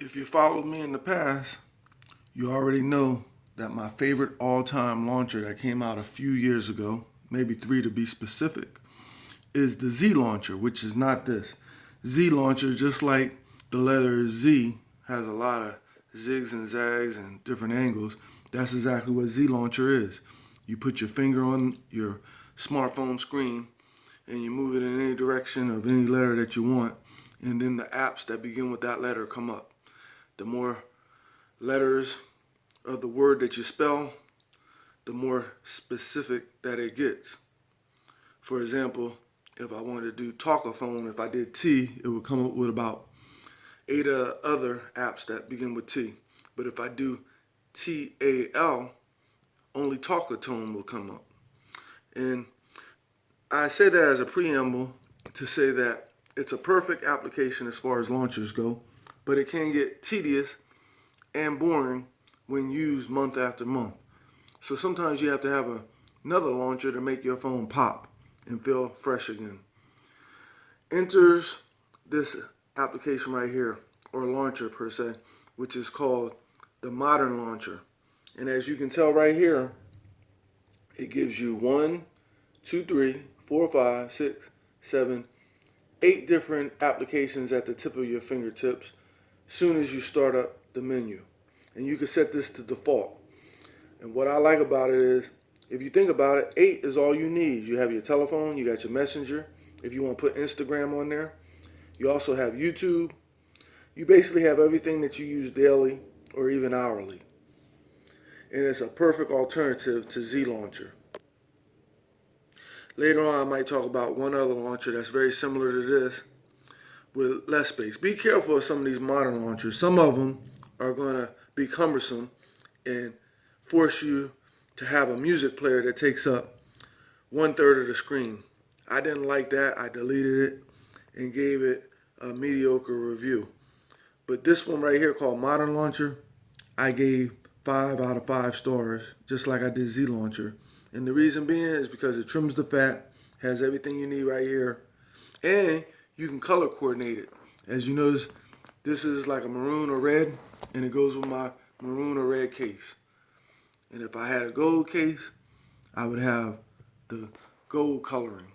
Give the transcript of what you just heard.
If you followed me in the past, you already know that my favorite all-time launcher that came out a few years ago, maybe 3 to be specific, is the Z launcher, which is not this. Z launcher, just like the letter Z, has a lot of zigs and zags and different angles. That's exactly what Z launcher is. You put your finger on your smartphone screen and you move it in any direction of any letter that you want, and then the apps that begin with that letter come up. The more letters of the word that you spell, the more specific that it gets. For example, if I wanted to do talkaphone, if I did T, it would come up with about 8 other apps that begin with T. But if I do TAL, only talkatone will come up. And I say that as a preamble to say that it's a perfect application as far as launchers go, but it can get tedious and boring when used month after month. So sometimes you have to have another launcher to make your phone pop and feel fresh again. Enters this application right here, or launcher per se, which is called the Modern Launcher. And as you can tell right here, it gives you 1, 2, 3, 4, 5, 6, 7, 8 different applications at the tip of your fingertips soon as you start up the menu. And you can set this to default. And what I like about it is, if you think about it, 8 is all you need. You have your telephone, you got your messenger. If you want to put Instagram on there, you also have YouTube. You basically have everything that you use daily or even hourly. And it's a perfect alternative to Z Launcher. Later on, I might talk about one other launcher that's very similar to this with less space. Be careful of some of these modern launchers. Some of them are going to be cumbersome and force you to have a music player that takes up 1/3 of the screen. I didn't like that. I deleted it and gave it a mediocre review. But this one right here called Modern Launcher, I gave 5 out of 5 stars, just like I did Z Launcher. And the reason being is because it trims the fat, has everything you need right here, and you can color coordinate it. As you notice, this is like a maroon or red, and it goes with my maroon or red case. And if I had a gold case, I would have the gold coloring.